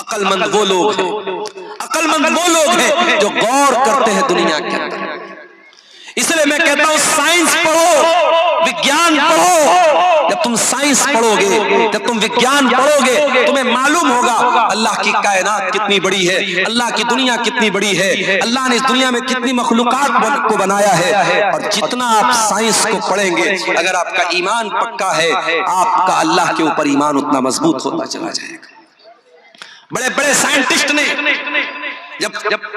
عقل مند وہ لوگ ہیں، عقل مند وہ لوگ ہیں جو غور کرتے ہیں دنیا کے اندر۔ اس لیے میں کہتا ہوں سائنس پڑھو، وگیان پڑھو۔ جب تم سائنس پڑھو گے، جب تم وگیان پڑھو گے، تمہیں معلوم ہوگا اللہ کی کائنات کتنی بڑی ہے، اللہ کی دنیا کتنی بڑی ہے، اللہ نے اس دنیا میں کتنی مخلوقات کو بنایا ہے۔ اور جتنا آپ سائنس کو پڑھیں گے، اگر آپ کا ایمان پکا ہے، آپ کا اللہ کے اوپر ایمان اتنا مضبوط ہوتا چلا جائے گا۔ بڑے بڑے سائنٹسٹ نے جب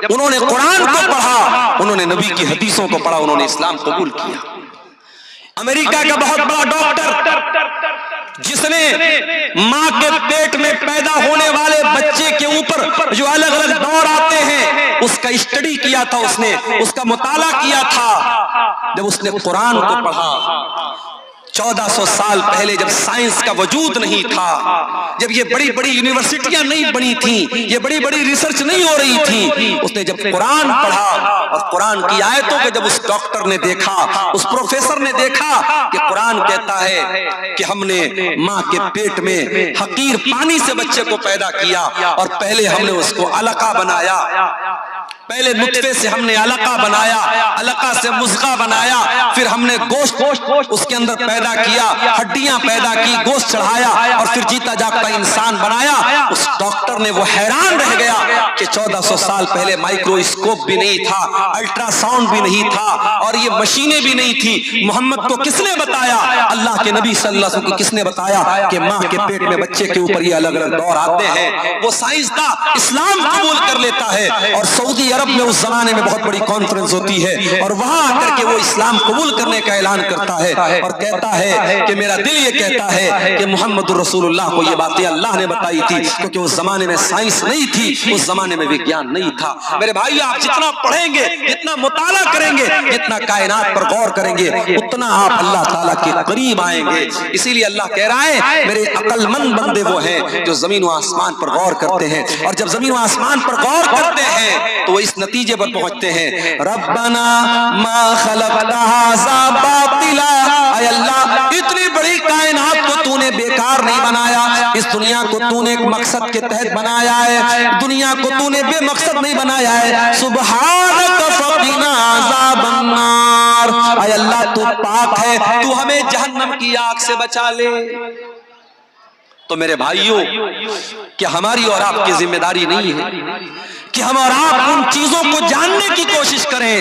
انہوں نے قرآن کو پڑھا، انہوں نے نبی کی حدیثوں کو پڑھا، انہوں نے اسلام قبول کیا۔ امریکہ کا بہت بڑا ڈاکٹر جس نے ماں کے پیٹ میں پیدا ہونے والے بچے کے اوپر جو الگ الگ دور آتے ہیں اس کا اسٹڈی کیا تھا، اس نے اس کا مطالعہ کیا تھا۔ جب اس نے قرآن کو پڑھا، 1400 سال پہلے جب سائنس کا وجود نہیں تھا، جب یہ بڑی بڑی یونیورسٹیاں نہیں بنی تھیں، یہ بڑی بڑی ریسرچ نہیں ہو رہی تھی، اس نے جب قرآن پڑھا اور قرآن کی آیتوں کو جب اس ڈاکٹر نے دیکھا، اس پروفیسر نے دیکھا کہ قرآن کہتا ہے کہ ہم نے ماں کے پیٹ میں حقیر پانی سے بچے کو پیدا کیا اور پہلے ہم نے اس کو علقہ بنایا، پہلے نطفے سے ہم نے علقہ بنایا، علقہ سے مضغہ بنایا، پھر ہم نے گوشت اس کے اندر پیدا کیا، ہڈیاں پیدا کی، گوشت چڑھایا اور پھر جیتا جاگتا انسان بنایا۔ اس ڈاکٹر نے وہ حیران رہ گیا کہ 1400 سال پہلے مائکروسکوپ بھی نہیں تھا، الٹرا ساؤنڈ بھی نہیں تھا اور یہ مشینیں بھی نہیں تھی۔ محمد کو کس نے بتایا؟ اللہ کے نبی صلی اللہ علیہ وسلم کو کس نے بتایا کہ ماں کے پیٹ میں بچے کے اوپر یہ الگ الگ دور آتے ہیں؟ وہ سائنسداں اسلام قبول کر لیتا ہے اور سعودی عرب میں اس زمانے میں بہت بڑی کانفرنس ہوتی ہے اور وہاں آ کر کے وہ اسلام قبول کرنے کا اعلان کرتا ہے اور کہتا ہے کہ میرا دل یہ کہتا ہے کہ محمد رسول اللہ کو یہ باتیں اللہ نے بتائی تھی، کیونکہ اس زمانے میں سائنس نہیں تھی، اس زمانے میں وگیان نہیں تھا۔ میرے بھائی، آپ جتنا پڑھیں گے، جتنا مطالعہ کریں گے، جتنا کائنات پر غور کریں گے، اتنا آپ اللہ تعالیٰ کے قریب آئیں گے۔ اسی لیے اللہ کہہ رہا ہے میرے عقل مند بندے وہ ہیں جو زمین و آسمان پر غور کرتے ہیں، اور جب زمین و آسمان پر غور کرتے ہیں تو وہ اس نتیجے پر پہنچتے ہیں، ربنا ما خلقت ھذا باطلا، اے اللہ اتنی بڑی کائنات کو تو نے بیکار نہیں بنایا، اس دنیا کو تو نے ایک مقصد کے تحت بنایا ہے، دنیا کو تو نے بے مقصد نہیں بنایا ہے۔ سبحانک فقنا عذاب النار، اے اللہ تو پاک ہے، تو ہمیں جہنم کی آگ سے بچا لے۔ تو میرے بھائیوں، کیا ہماری اور آپ کی ذمہ داری نہیں ہے کہ ہم اور آپ ان چیزوں کو جاننے کی کوشش کریں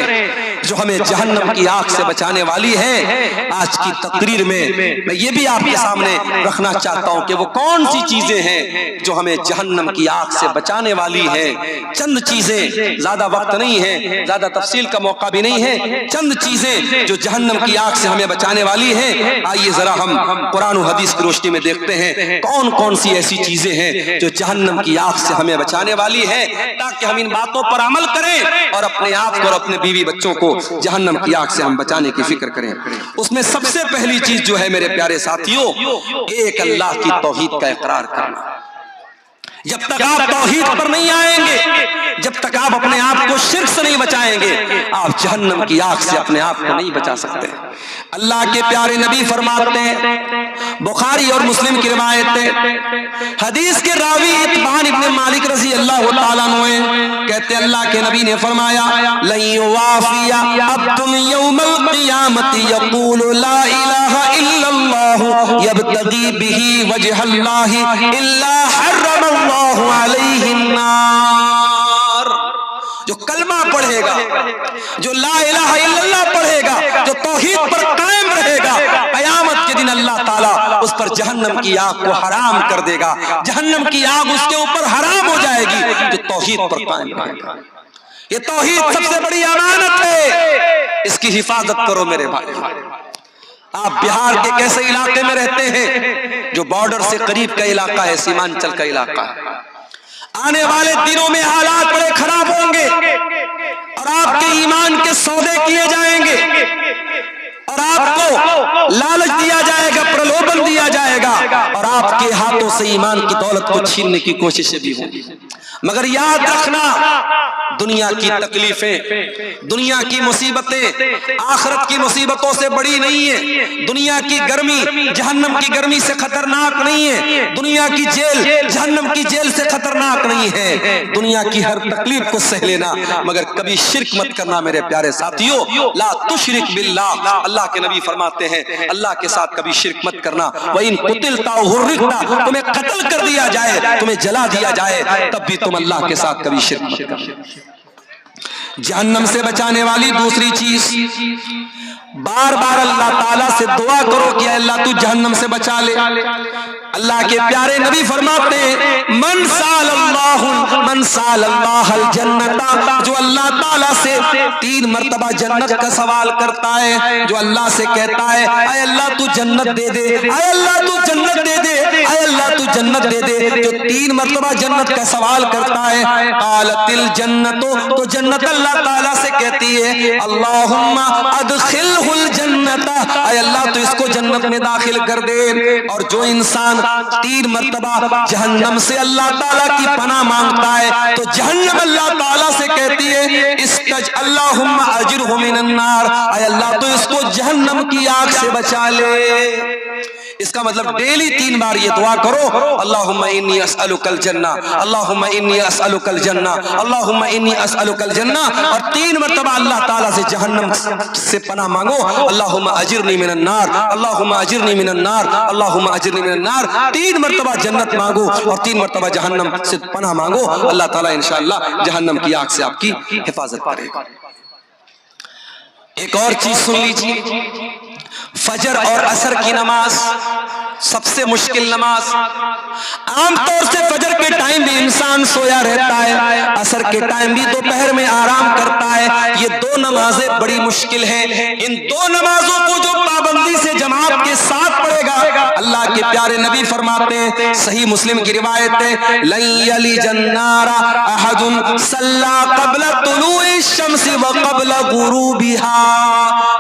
جو ہمیں جہنم کی آگ سے بچانے والی ہے؟ آج کی تقریر میں میں یہ بھی آپ کے سامنے رکھنا چاہتا ہوں کہ وہ کون سی چیزیں ہیں جو ہمیں جہنم کی آگ سے بچانے والی ہیں۔ چند چیزیں، زیادہ وقت نہیں ہے، زیادہ تفصیل کا موقع بھی نہیں ہے، چند چیزیں جو جہنم کی آگ سے ہمیں بچانے والی ہیں۔ آئیے ذرا ہم قرآن و حدیث کی روشنی میں دیکھتے ہیں کون کون سی ایسی چیزیں ہیں جو جہنم کی آگ سے ہمیں بچانے والی ہے، تاکہ ہم ان باتوں پر عمل کریں اور اپنے آپ کو اور اپنے بیوی بچوں کو جہنم کی آگ سے ہم بچانے کی فکر کریں۔ اس میں سب سے پہلی چیز جو ہے میرے پیارے ساتھیوں، ایک اللہ کی توحید کا اقرار کرنا۔ جب تک آپ توحید پر نہیں آئیں گے، جب تک آپ اپنے آپ کو شرک سے نہیں بچائیں گے، آپ جہنم کی آگ سے اپنے آپ کو نہیں بچا سکتے۔ اللہ کے پیارے نبی فرماتے ہیں، بخاری اور مسلم کی روایت ہے، حدیث کے راوی اتبان ابن مالک رضی اللہ تعالیٰ عنہ کہتے ہیں اللہ کے نبی نے فرمایا، لن یوافی عبد یوم القیامت یقول لا الہ الا اللہ یبتغی بہ وجہ اللہ الا حرم اللہ علیہ النار۔ جو کلمہ پڑھے گا، جو لا الہ الا اللہ پڑھے گا، جو توحید پر قائم رہے گا، قیامت کے دن اللہ تعالیٰ اس پر جہنم کی آگ کو حرام کر دے گا، جہنم کی آگ اس کے اوپر حرام ہو جائے گی جو توحید پر قائم رہے گا۔ یہ توحید سب سے بڑی امانت ہے، اس کی حفاظت کرو میرے بھائی۔ آپ بہار کے کیسے علاقے میں رہتے ہیں جو بارڈر سے قریب کا علاقہ ہے، سیمانچل کا علاقہ ہے، آنے والے دنوں میں حالات بڑے خراب ہوں گے اور آپ کے ایمان کے سودے کیے جائیں گے اور آپ کو لالچ دیا جائے گا، پرلوبن دیا جائے گا اور آپ کے ہاتھوں سے ایمان کی دولت کو چھیننے کی کوششیں بھی ہوں گی۔ مگر یاد رکھنا، دنیا کی تکلیفیں، دنیا کی مصیبتیں آخرت کی مصیبتوں سے بڑی نہیں ہے، دنیا کی گرمی جہنم کی گرمی سے خطرناک نہیں ہے، دنیا کی جیل جہنم کی جیل سے خطرناک نہیں نہیں ہے دنیا کی ہر تکلیف کو سہ لینا، مگر کبھی شرک مت کرنا میرے پیارے ساتھیوں۔ لا تشرک باللہ، اللہ کے نبی فرماتے ہیں اللہ کے ساتھ کبھی شرک مت کرنا۔ وَإِن قُتِلْتَ أَوْ حُرِّقْتَ، تمہیں قتل کر دیا جائے، تمہیں جلا دیا جائے، تب بھی تم اللہ کے ساتھ کبھی شرک مت کرنا۔ جہنم سے بچانے والی دوسری چیز، بار بار اللہ تعالیٰ سے دعا کرو کہ اے اللہ تو جہنم سے بچا لے۔ اللہ کے پیارے نبی فرماتے ہیں من سال اللہ الجنت، جو اللہ تعالیٰ سے 3 مرتبہ جنت کا سوال کرتا ہے، جو اللہ سے کہتا ہے اے اللہ تو جنت دے دے، اے اللہ تو جنت دے دے، اے اللہ تو جنت دے دے، جو 3 مرتبہ جنت کا سوال کرتا ہے، قالت الجنت، تو جنت اللہ تعالیٰ سے کہتی ہے اللہم ادخلہ الجنت، اے اللہ تو اس کو جنت میں داخل کر دے۔ اور جو انسان 3 مرتبہ جہنم سے اللہ تعالیٰ کی پناہ مانگتا ہے تو جہنم اللہ تعالیٰ سے کہتی ہے استج اللہم اجرہ من النار، اے اللہ تو اس کو جہنم کی آگ سے بچا لے۔ اس کا مطلب ڈیلی 3 بار یہ دعا کرو اللہم انی اسألک الجنہ، اللہم انی اسألک الجنہ، اللہم انی اسألک الجنہ، اور 3 مرتبہ اللہ تعالیٰ سے جہنم سے پناہ مانگو اللہم اجرنی من النار، اللہم اجرنی من النار، اللہم اجرنی من النار۔ 3 مرتبہ جنت مانگو اور 3 مرتبہ جہنم سے پناہ مانگو، اللہ تعالیٰ انشاءاللہ جہنم کی آگ سے آپ کی حفاظت کرے گا۔ ایک اور چیز سن لیجیے، فجر اور عصر کی نماز سب سے مشکل نماز۔ عام طور سے فجر کے ٹائم بھی انسان سویا رہتا ہے، عصر کے ٹائم بھی دوپہر میں آرام کرتا ہے، یہ 2 نمازیں بڑی مشکل ہیں۔ ان 2 نمازوں کو جو پابندی سے جماعت کے ساتھ پڑھے گا، اللہ کے پیارے نبی فرماتے ہیں صحیح مسلم کی روایت ہے لن یلج النار احد صلی قبل طلوع الشمس وقبل غروبها،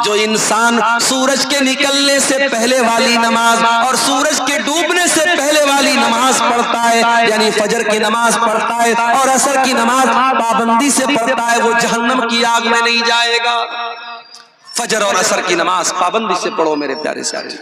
جو انسان سورج کے نکلنے سے پہلے والی نماز اور سورج کے ڈوبنے سے پہلے والی نماز پڑھتا ہے، یعنی فجر کی نماز پڑھتا ہے اور عصر کی نماز پابندی سے پڑھتا ہے، وہ جہنم کی آگ میں نہیں جائے گا۔ فجر اور عصر کی نماز پابندی سے پڑھو میرے پیارے ساتھی۔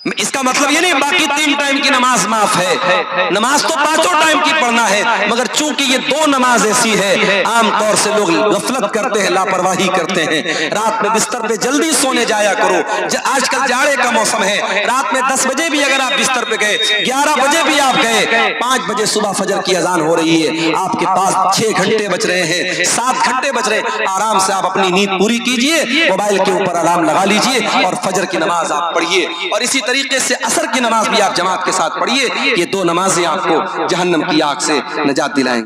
اس کا مطلب یہ نہیں باقی 3 ٹائم کی نماز معاف ہے، نماز تو 5 ٹائم کی پڑھنا ہے، مگر چونکہ یہ 2 نماز ایسی ہے عام طور سے لوگ غفلت کرتے ہیں، لاپرواہی کرتے ہیں۔ رات میں بستر پہ جلدی سونے جایا کرو، آج کل جاڑے کا موسم ہے، رات میں 10 بجے بھی اگر آپ بستر پہ گئے، 11 بجے بھی آپ گئے، 5 بجے صبح فجر کی اذان ہو رہی ہے، آپ کے پاس 6 گھنٹے بچ رہے ہیں، 7 گھنٹے بچ رہے ہیں، آرام سے آپ اپنی نیند پوری کیجئے، موبائل کے اوپر الارم لگا لیجئے اور فجر کی نماز آپ پڑھیے، اور اسی طریقے سے عصر کی نماز بھی آپ جماعت کے ساتھ پڑھیے۔ یہ 2 نمازیں آپ کو جہنم کی آگ سے نجات دلائیں گے۔